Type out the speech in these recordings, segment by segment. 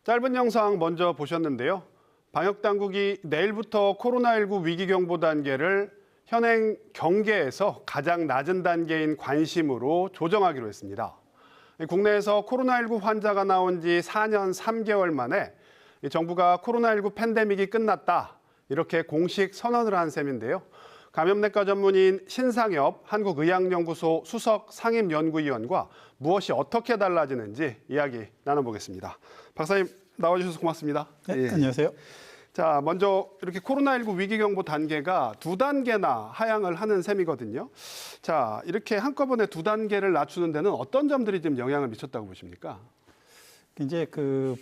짧은 영상 먼저 보셨는데요. 방역당국이 내일부터 코로나19 위기경보 단계를 현행 경계에서 가장 낮은 단계인 관심으로 조정하기로 했습니다. 국내에서 코로나19 환자가 나온 지 4년 3개월 만에 정부가 코로나19 팬데믹이 끝났다, 이렇게 공식 선언을 한 셈인데요. 감염내과 전문의인 신상엽 한국의학연구소 수석 상임연구위원과 무엇이 어떻게 달라지는지 이야기 나눠보겠습니다. 박사님 나와주셔서 고맙습니다. 네, 예. 안녕하세요. 자, 먼저 이렇게 코로나19 위기경보 단계가 2단계나 하향을 하는 셈이거든요. 자, 이렇게 한꺼번에 2단계를 낮추는 데는 어떤 점들이 좀 영향을 미쳤다고 보십니까? 이제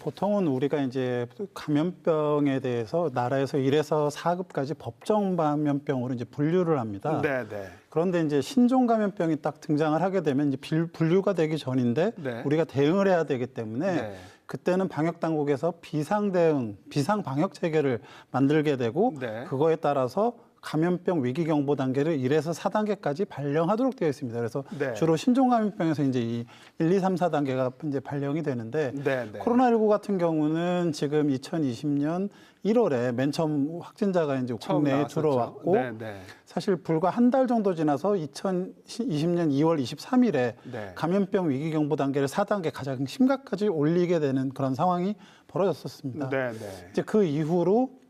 보통은 우리가 이제 감염병에 대해서 나라에서 1에서 4급까지 법정 감염병으로 이제 분류를 합니다. 네, 네. 그런데 이제 신종 감염병이 딱 등장을 하게 되면 이제 분류가 되기 전인데 네. 우리가 대응을 해야 되기 때문에 네. 그때는 방역 당국에서 비상 대응, 비상 방역 체계를 만들게 되고 네. 그거에 따라서 감염병 위기 경보 단계를 1에서 4단계까지 발령하도록 되어 있습니다. 그래서 네. 주로 신종 감염병에서 이제 이 1, 2, 3, 4단계가 이제 발령이 되는데 네, 네. 코로나19 같은 경우는 지금 2020년 1월에 맨 처음 확진자가 이제 국내에 들어왔고 네, 네. 사실 불과 한 달 정도 지나서 2020년 2월 23일에 네. 감염병 위기 경보 단계를 4단계 가장 심각까지 올리게 되는 그런 상황이 벌어졌었습니다. 네, 네. 이제 그 이후로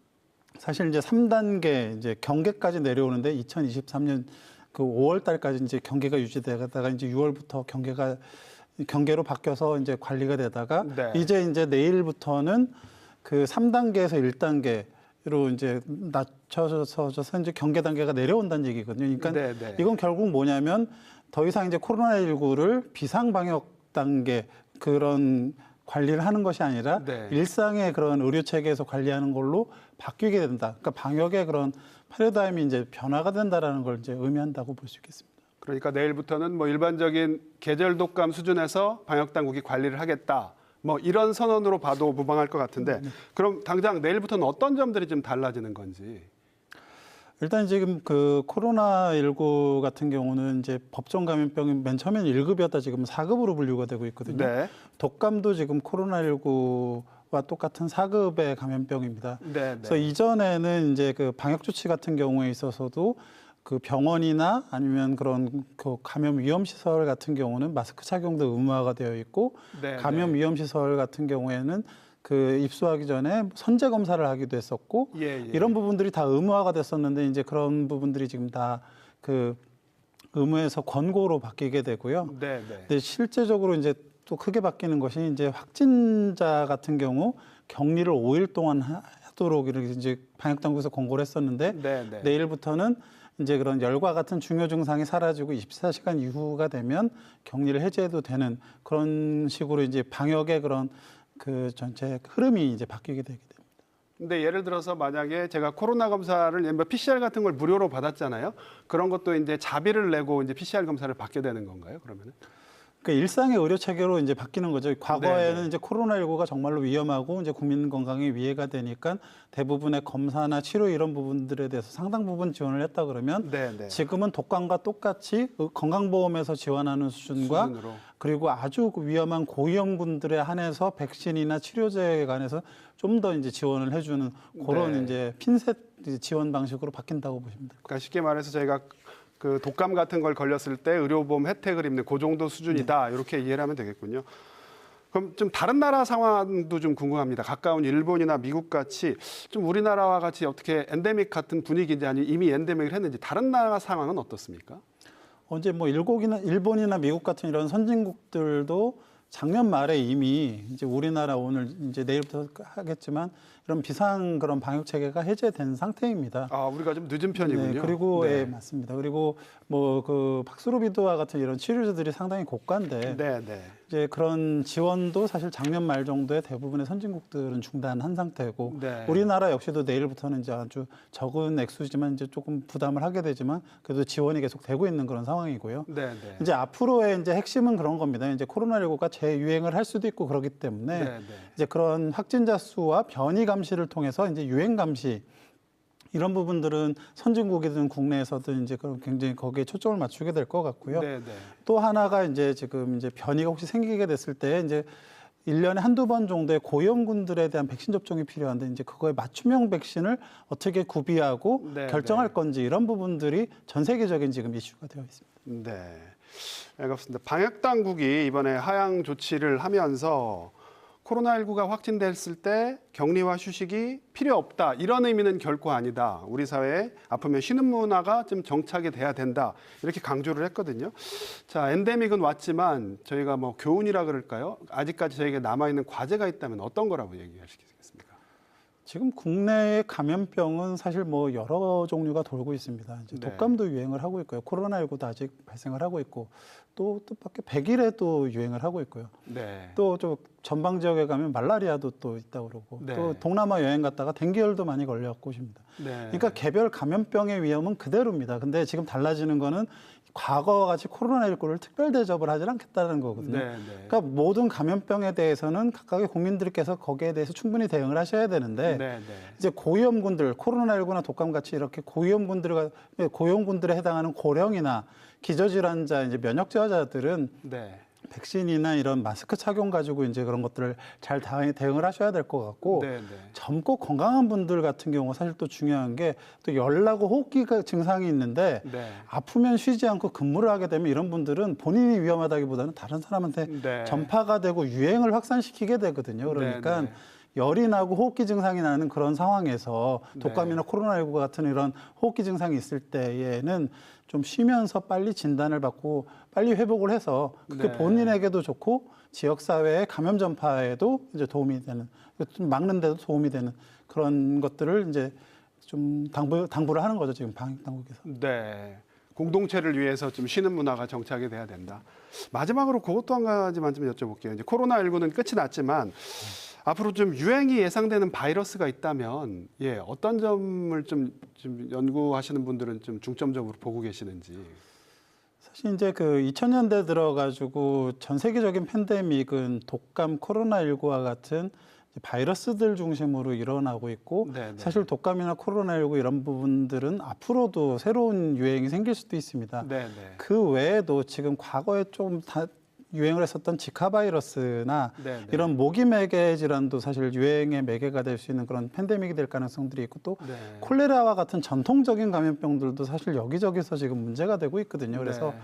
사실 이제 3단계 이제 경계까지 내려오는데 2023년 그 5월 달까지 이제 경계가 유지되다가 이제 6월부터 경계로 바뀌어서 이제 관리가 되다가 네. 이제 내일부터는 그 3단계에서 1단계로 이제 낮춰져서 이제 경계 단계가 내려온다는 얘기거든요. 그러니까 네, 네. 이건 결국 뭐냐면 더 이상 이제 코로나19를 비상 방역 단계 그런 관리를 하는 것이 아니라 네. 일상의 그런 의료 체계에서 관리하는 걸로 바뀌게 된다. 그러니까 방역의 그런 패러다임이 이제 변화가 된다라는 걸 이제 의미한다고 볼 수 있겠습니다. 그러니까 내일부터는 뭐 일반적인 계절 독감 수준에서 방역 당국이 관리를 하겠다, 뭐 이런 선언으로 봐도 무방할 것 같은데, 그럼 당장 내일부터는 어떤 점들이 좀 달라지는 건지? 일단 지금 그 코로나19 같은 경우는 이제 법정 감염병이 맨 처음에는 1급이었다 지금 4급으로 분류가 되고 있거든요. 네. 독감도 지금 코로나19와 똑같은 4급의 감염병입니다. 네, 네. 그래서 이전에는 이제 그 방역 조치 같은 경우에 있어서도 그 병원이나 아니면 그런 그 감염 위험 시설 같은 경우는 마스크 착용도 의무화가 되어 있고 네, 감염 위험 시설 같은 경우에는 그 입소하기 전에 선제 검사를 하기도 했었고 예, 예. 이런 부분들이 다 의무화가 됐었는데 이제 그런 부분들이 지금 다 그 의무에서 권고로 바뀌게 되고요. 네, 네. 근데 실제적으로 이제 또 크게 바뀌는 것이 이제 확진자 같은 경우 격리를 5일 동안 하도록 이렇게 이제 방역 당국에서 권고를 했었는데 네, 네. 내일부터는 이제 그런 열과 같은 중요 증상이 사라지고 24시간 이후가 되면 격리를 해제해도 되는 그런 식으로 이제 방역의 그런 그 전체 흐름이 이제 바뀌게 되게 됩니다. 근데 예를 들어서 만약에 제가 코로나 검사를 뭐 PCR 같은 걸 무료로 받았잖아요. 그런 것도 이제 자비를 내고 이제 PCR 검사를 받게 되는 건가요? 그러면은? 그러니까 일상의 의료 체계로 이제 바뀌는 거죠. 과거에는 네네. 이제 코로나19가 정말로 위험하고 이제 국민 건강에 위해가 되니까 대부분의 검사나 치료 이런 부분들에 대해서 상당 부분 지원을 했다 그러면 네네. 지금은 독감과 똑같이 건강보험에서 지원하는 수준과 수준으로. 그리고 아주 위험한 고위험군들에 한해서 백신이나 치료제에 관해서 좀 더 이제 지원을 해주는 그런 네. 이제 핀셋 지원 방식으로 바뀐다고 보시면 됩니다. 그러니까 쉽게 말해서 저희가 그 독감 같은 걸 걸렸을 때 의료보험 혜택을 입는 그 정도 수준이다, 이렇게 이해를 하면 되겠군요. 그럼 좀 다른 나라 상황도 좀 궁금합니다. 가까운 일본이나 미국 같이 좀 우리나라와 같이 어떻게 엔데믹 같은 분위기인지 아니면 이미 엔데믹을 했는지 다른 나라 상황은 어떻습니까? 언제 뭐 일본이나 미국 같은 이런 선진국들도 작년 말에 이미 이제 우리나라 오늘 이제 내일부터 하겠지만 이런 비상 그런 방역 체계가 해제된 상태입니다. 아, 우리가 좀 늦은 편이군요. 네, 그리고 네. 예, 맞습니다. 그리고 뭐 그 박스로비드와 같은 이런 치료제들이 상당히 고가인데 네, 네. 이제 그런 지원도 사실 작년 말 정도에 대부분의 선진국들은 중단한 상태고 네. 우리나라 역시도 내일부터는 이제 아주 적은 액수지만 이제 조금 부담을 하게 되지만 그래도 지원이 계속 되고 있는 그런 상황이고요. 네, 네. 이제 앞으로의 이제 핵심은 그런 겁니다. 이제 코로나19가 재유행을 할 수도 있고 그렇기 때문에 네, 네. 이제 그런 확진자 수와 변이 감시를 통해서 이제 유행 감시 이런 부분들은 선진국이든 국내에서든 이제 그런 굉장히 거기에 초점을 맞추게 될 것 같고요. 네, 네. 또 하나가 이제 지금 이제 변이가 혹시 생기게 됐을 때 이제 1년에 한두 번 정도의 고위험군들에 대한 백신 접종이 필요한데 이제 그거에 맞춤형 백신을 어떻게 구비하고 네, 결정할 네. 건지 이런 부분들이 전 세계적인 지금 이슈가 되어 있습니다. 네. 알겠습니다. 방역 당국이 이번에 하향 조치를 하면서 코로나19가 확진됐을 때 격리와 휴식이 필요 없다. 이런 의미는 결코 아니다. 우리 사회에 아프면 쉬는 문화가 좀 정착이 돼야 된다. 이렇게 강조를 했거든요. 자, 엔데믹은 왔지만 저희가 뭐 교훈이라 그럴까요? 아직까지 저에게 남아있는 과제가 있다면 어떤 거라고 얘기하시겠습니까? 지금 국내의 감염병은 사실 뭐 여러 종류가 돌고 있습니다. 이제 네. 독감도 유행을 하고 있고요. 코로나19도 아직 발생을 하고 있고 또 뜻밖의 백일에도 유행을 하고 있고요. 네. 또 좀 전방 지역에 가면 말라리아도 또 있다고 그러고 네. 또 동남아 여행 갔다가 댕기열도 많이 걸려갖고 오십니다. 네. 그러니까 개별 감염병의 위험은 그대로입니다. 근데 지금 달라지는 거는 과거와 같이 코로나19를 특별 대접을 하지 않겠다는 거거든요. 네, 네. 그러니까 모든 감염병에 대해서는 각각의 국민들께서 거기에 대해서 충분히 대응을 하셔야 되는데 네, 네. 이제 고위험군들 코로나19나 독감 같이 이렇게 고위험군들에 해당하는 고령이나 기저질환자 이제 면역 저하자들은 네. 백신이나 이런 마스크 착용 가지고 이제 그런 것들을 잘 대응을 하셔야 될 것 같고 네, 네. 젊고 건강한 분들 같은 경우 사실 또 중요한 게 또 열나고 호흡기 증상이 있는데 네. 아프면 쉬지 않고 근무를 하게 되면 이런 분들은 본인이 위험하다기보다는 다른 사람한테 네. 전파가 되고 유행을 확산시키게 되거든요. 그러니까 네, 네. 열이 나고 호흡기 증상이 나는 그런 상황에서 독감이나 코로나19 같은 이런 호흡기 증상이 있을 때에는 좀 쉬면서 빨리 진단을 받고 빨리 회복을 해서 그게 네. 본인에게도 좋고 지역사회의 감염 전파에도 이제 도움이 되는, 좀 막는 데도 도움이 되는 그런 것들을 이제 좀 당부를 하는 거죠, 지금 방역 당국에서. 네. 공동체를 위해서 좀 쉬는 문화가 정착이 돼야 된다. 마지막으로 그것도 한 가지만 좀 여쭤볼게요. 이제 코로나19는 끝이 났지만 앞으로 좀 유행이 예상되는 바이러스가 있다면 어떤 점을 좀 연구하시는 분들은 좀 중점적으로 보고 계시는지. 사실 이제 그 2000년대 들어가지고 전 세계적인 팬데믹은 독감, 코로나19와 같은 바이러스들 중심으로 일어나고 있고 네네. 사실 독감이나 코로나19 이런 부분들은 앞으로도 새로운 유행이 생길 수도 있습니다. 네네. 그 외에도 지금 과거에 좀 유행을 했었던 지카 바이러스나 네네. 이런 모기 매개 질환도 사실 유행의 매개가 될 수 있는 그런 팬데믹이 될 가능성들이 있고 또 네. 콜레라와 같은 전통적인 감염병들도 사실 여기저기서 지금 문제가 되고 있거든요. 그래서 네.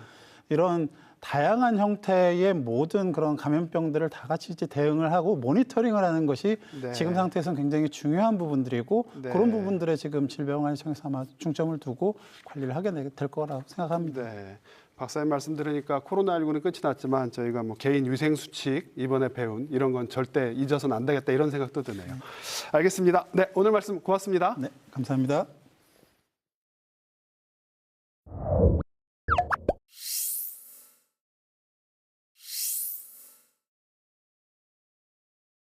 이런 다양한 형태의 모든 그런 감염병들을 다 같이 이제 대응을 하고 모니터링을 하는 것이 네. 지금 상태에서는 굉장히 중요한 부분들이고 네. 그런 부분들에 지금 질병관리청에서 아마 중점을 두고 관리를 하게 될 거라고 생각합니다. 네. 박사님 말씀 들으니까 코로나19는 끝이 났지만 저희가 뭐 개인 위생 수칙 이번에 배운 이런 건 절대 잊어서는 안 되겠다 이런 생각도 드네요. 알겠습니다. 네, 오늘 말씀 고맙습니다. 네, 감사합니다.